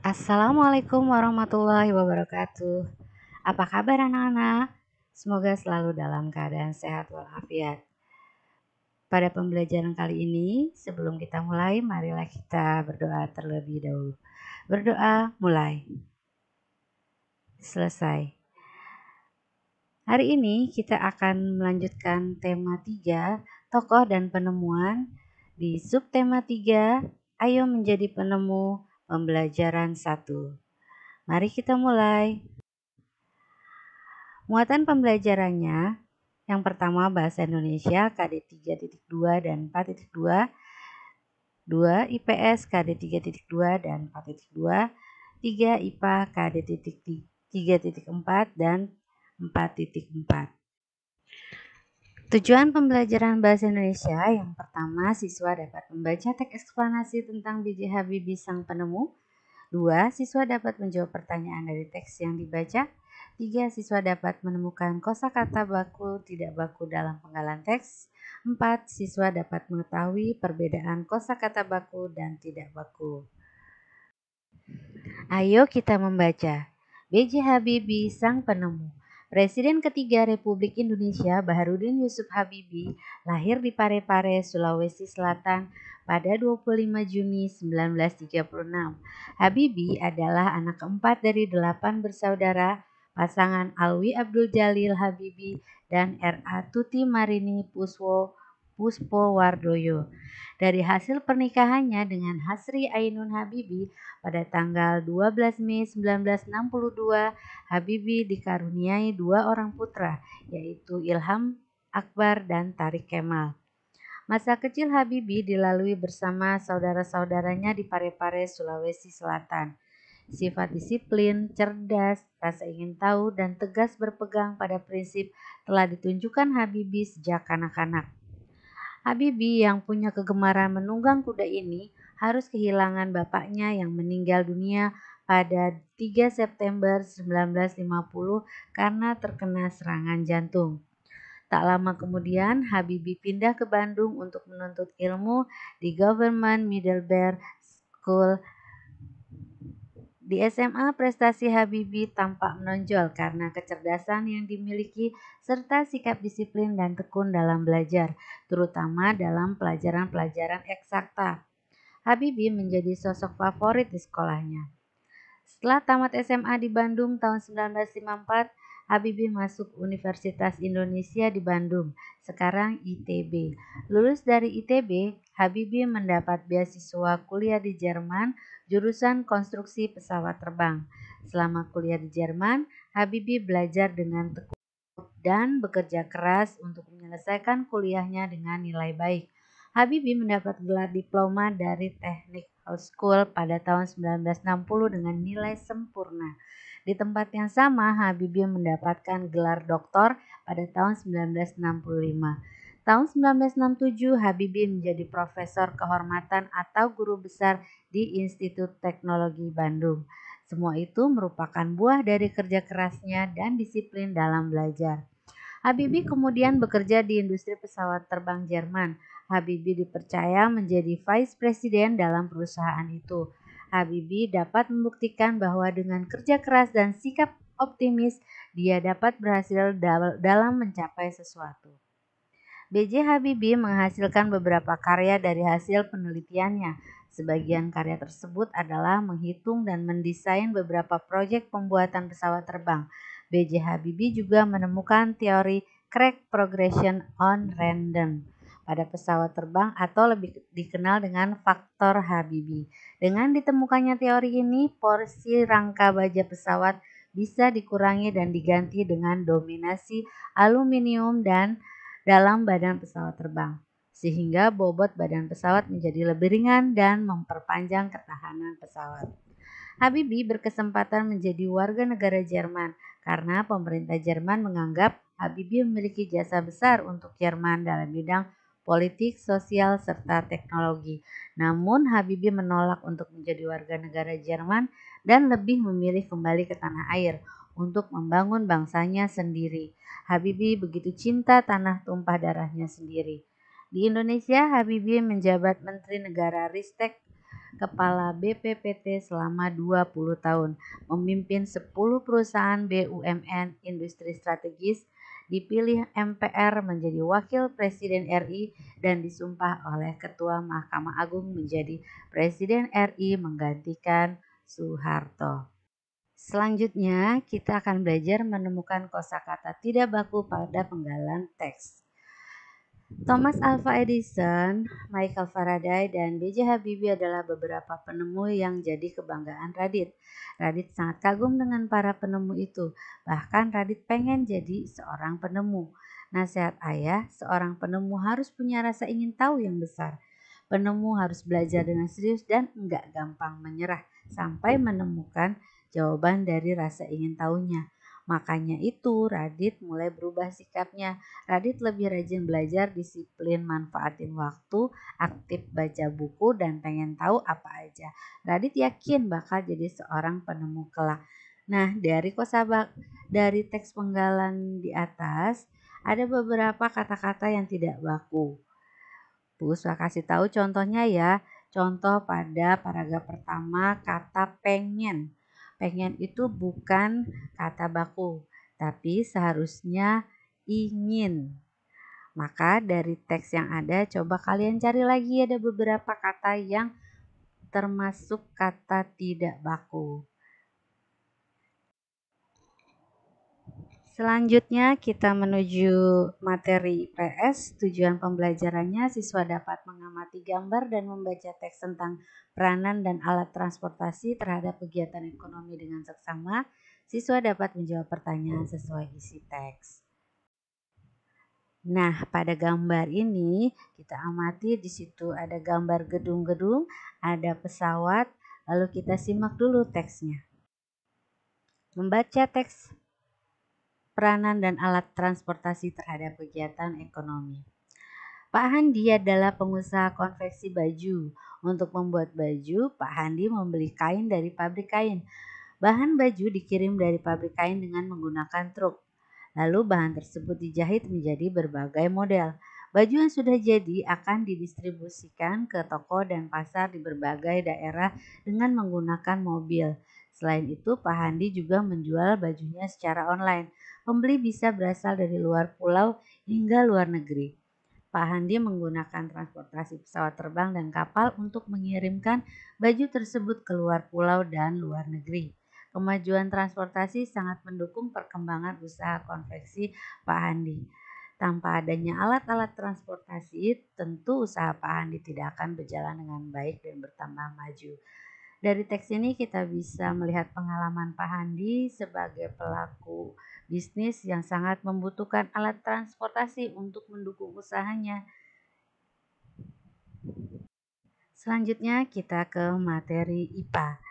Assalamualaikum warahmatullahi wabarakatuh. Apa kabar anak-anak? Semoga selalu dalam keadaan sehat walafiat. Pada pembelajaran kali ini, sebelum kita mulai, marilah kita berdoa terlebih dahulu. Berdoa, mulai. Selesai. Hari ini kita akan melanjutkan tema 3, tokoh dan penemuan. Di subtema 3, ayo menjadi penemu pembelajaran 1. Mari kita mulai. Muatan pembelajarannya, yang pertama Bahasa Indonesia KD 3.2 dan 4.2, 2 IPS KD 3.2 dan 4.2, 3 IPA KD 3.4 dan 4.4. Tujuan pembelajaran Bahasa Indonesia yang pertama, siswa dapat membaca teks eksplanasi tentang B.J. Habibie sang penemu. 2. Siswa dapat menjawab pertanyaan dari teks yang dibaca. 3. Siswa dapat menemukan kosakata baku tidak baku dalam penggalan teks. 4. Siswa dapat mengetahui perbedaan kosakata baku dan tidak baku. Ayo kita membaca. B.J. Habibie sang penemu. Presiden ketiga Republik Indonesia Baharudin Yusuf Habibie lahir di Parepare, Sulawesi Selatan pada 25 Juni 1936. Habibie adalah anak keempat dari 8 bersaudara, pasangan Alwi Abdul Jalil Habibie dan R.A. Tuti Marini Puspowardoyo. Dari hasil pernikahannya dengan Hasri Ainun Habibie pada tanggal 12 Mei 1962, Habibie dikaruniai 2 orang putra, yaitu Ilham Akbar dan Tariq Kemal. Masa kecil Habibie dilalui bersama saudara-saudaranya di Parepare, Sulawesi Selatan. Sifat disiplin, cerdas, rasa ingin tahu, dan tegas berpegang pada prinsip telah ditunjukkan Habibie sejak kanak-kanak. Habibie yang punya kegemaran menunggang kuda ini harus kehilangan bapaknya yang meninggal dunia pada 3 September 1950 karena terkena serangan jantung. Tak lama kemudian, Habibie pindah ke Bandung untuk menuntut ilmu di Government Middlebury School. Di SMA, prestasi Habibie tampak menonjol karena kecerdasan yang dimiliki serta sikap disiplin dan tekun dalam belajar, terutama dalam pelajaran-pelajaran eksakta. Habibie menjadi sosok favorit di sekolahnya. Setelah tamat SMA di Bandung tahun 1954, Habibie masuk Universitas Indonesia di Bandung, sekarang ITB. Lulus dari ITB, Habibie mendapat beasiswa kuliah di Jerman, jurusan konstruksi pesawat terbang. Selama kuliah di Jerman, Habibie belajar dengan tekun dan bekerja keras untuk menyelesaikan kuliahnya dengan nilai baik. Habibie mendapat gelar diploma dari Teknik School pada tahun 1960 dengan nilai sempurna. Di tempat yang sama, Habibie mendapatkan gelar doktor pada tahun 1965. Tahun 1967, Habibie menjadi profesor kehormatan atau guru besar di Institut Teknologi Bandung. Semua itu merupakan buah dari kerja kerasnya dan disiplin dalam belajar. Habibie kemudian bekerja di industri pesawat terbang Jerman. Habibie dipercaya menjadi vice president dalam perusahaan itu. Habibie dapat membuktikan bahwa dengan kerja keras dan sikap optimis, dia dapat berhasil dalam mencapai sesuatu. B.J. Habibie menghasilkan beberapa karya dari hasil penelitiannya. Sebagian karya tersebut adalah menghitung dan mendesain beberapa proyek pembuatan pesawat terbang. B.J. Habibie juga menemukan teori crack progression on random pada pesawat terbang atau lebih dikenal dengan faktor Habibie. Dengan ditemukannya teori ini, porsi rangka baja pesawat bisa dikurangi dan diganti dengan dominasi aluminium dan dalam badan pesawat terbang, sehingga bobot badan pesawat menjadi lebih ringan dan memperpanjang ketahanan pesawat. Habibie berkesempatan menjadi warga negara Jerman karena pemerintah Jerman menganggap Habibie memiliki jasa besar untuk Jerman dalam bidang politik, sosial, serta teknologi. Namun Habibie menolak untuk menjadi warga negara Jerman dan lebih memilih kembali ke tanah air untuk membangun bangsanya sendiri. Habibie begitu cinta tanah tumpah darahnya sendiri. Di Indonesia, Habibie menjabat Menteri Negara Ristek kepala BPPT selama 20 tahun, memimpin 10 perusahaan BUMN industri strategis, dipilih MPR menjadi Wakil Presiden RI dan disumpah oleh Ketua Mahkamah Agung menjadi Presiden RI menggantikan Soeharto. Selanjutnya, kita akan belajar menemukan kosakata tidak baku pada penggalan teks. Thomas Alva Edison, Michael Faraday, dan B.J. Habibie adalah beberapa penemu yang jadi kebanggaan Radit. Radit sangat kagum dengan para penemu itu. Bahkan Radit pengen jadi seorang penemu. Nasihat ayah, seorang penemu harus punya rasa ingin tahu yang besar. Penemu harus belajar dengan serius dan enggak gampang menyerah sampai menemukan jawaban dari rasa ingin tahunya. Makanya itu Radit mulai berubah sikapnya. Radit lebih rajin belajar, disiplin, manfaatin waktu, aktif baca buku, dan pengen tahu apa aja. Radit yakin bakal jadi seorang penemu kelak. Nah, dari teks penggalan di atas, ada beberapa kata-kata yang tidak baku. Puspa kasih tahu contohnya ya. Contoh pada paragraf pertama kata pengen. Pengen itu bukan kata baku, tapi seharusnya ingin. Maka dari teks yang ada, coba kalian cari lagi ada beberapa kata yang termasuk kata tidak baku. Selanjutnya kita menuju materi IPS. Tujuan pembelajarannya siswa dapat mengamati gambar dan membaca teks tentang peranan dan alat transportasi terhadap kegiatan ekonomi dengan seksama. Siswa dapat menjawab pertanyaan sesuai isi teks. Nah, pada gambar ini kita amati di situ ada gambar gedung-gedung, ada pesawat, lalu kita simak dulu teksnya. Membaca teks peranan dan alat transportasi terhadap kegiatan ekonomi. Pak Handi adalah pengusaha konveksi baju. Untuk membuat baju, Pak Handi membeli kain dari pabrik kain. Bahan baju dikirim dari pabrik kain dengan menggunakan truk. Lalu bahan tersebut dijahit menjadi berbagai model. Baju yang sudah jadi akan didistribusikan ke toko dan pasar di berbagai daerah dengan menggunakan mobil. Selain itu, Pak Handi juga menjual bajunya secara online. Pembeli bisa berasal dari luar pulau hingga luar negeri. Pak Handi menggunakan transportasi pesawat terbang dan kapal untuk mengirimkan baju tersebut ke luar pulau dan luar negeri. Kemajuan transportasi sangat mendukung perkembangan usaha konveksi Pak Handi. Tanpa adanya alat-alat transportasi, tentu usaha Pak Handi tidak akan berjalan dengan baik dan bertambah maju. Dari teks ini kita bisa melihat pengalaman Pak Handi sebagai pelaku bisnis yang sangat membutuhkan alat transportasi untuk mendukung usahanya. Selanjutnya kita ke materi IPA.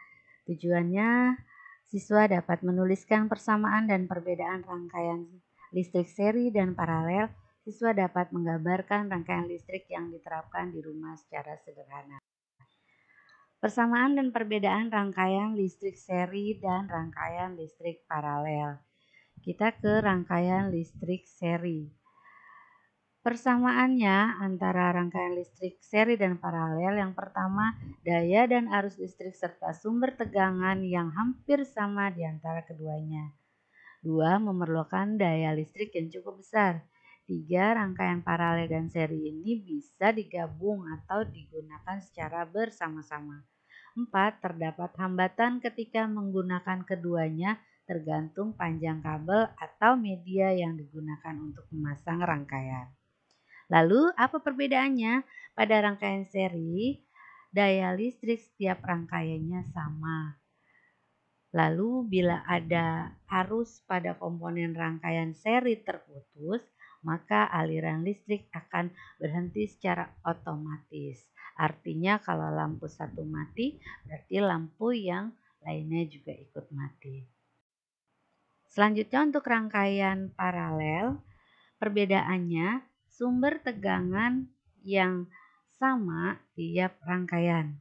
Tujuannya siswa dapat menuliskan persamaan dan perbedaan rangkaian listrik seri dan paralel. Siswa dapat menggambarkan rangkaian listrik yang diterapkan di rumah secara sederhana. Persamaan dan perbedaan rangkaian listrik seri dan rangkaian listrik paralel. Kita ke rangkaian listrik seri. Persamaannya antara rangkaian listrik seri dan paralel, yang pertama, daya dan arus listrik serta sumber tegangan yang hampir sama di antara keduanya. 2. Memerlukan daya listrik yang cukup besar. 3. Rangkaian paralel dan seri ini bisa digabung atau digunakan secara bersama-sama. 4. Terdapat hambatan ketika menggunakan keduanya tergantung panjang kabel atau media yang digunakan untuk memasang rangkaian. Lalu apa perbedaannya? Pada rangkaian seri, daya listrik setiap rangkaiannya sama. Lalu bila ada arus pada komponen rangkaian seri terputus, maka aliran listrik akan berhenti secara otomatis. Artinya kalau lampu satu mati, berarti lampu yang lainnya juga ikut mati. Selanjutnya untuk rangkaian paralel, perbedaannya sumber tegangan yang sama tiap rangkaian.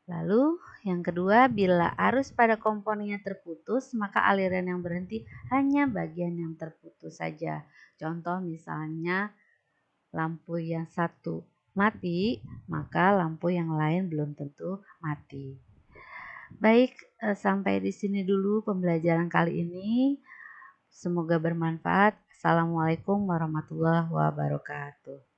Lalu yang kedua, bila arus pada komponennya terputus, maka aliran yang berhenti hanya bagian yang terputus saja. Contoh misalnya lampu yang satu mati, maka lampu yang lain belum tentu mati. Baik, sampai di sini dulu pembelajaran kali ini. Semoga bermanfaat. Assalamualaikum warahmatullahi wabarakatuh.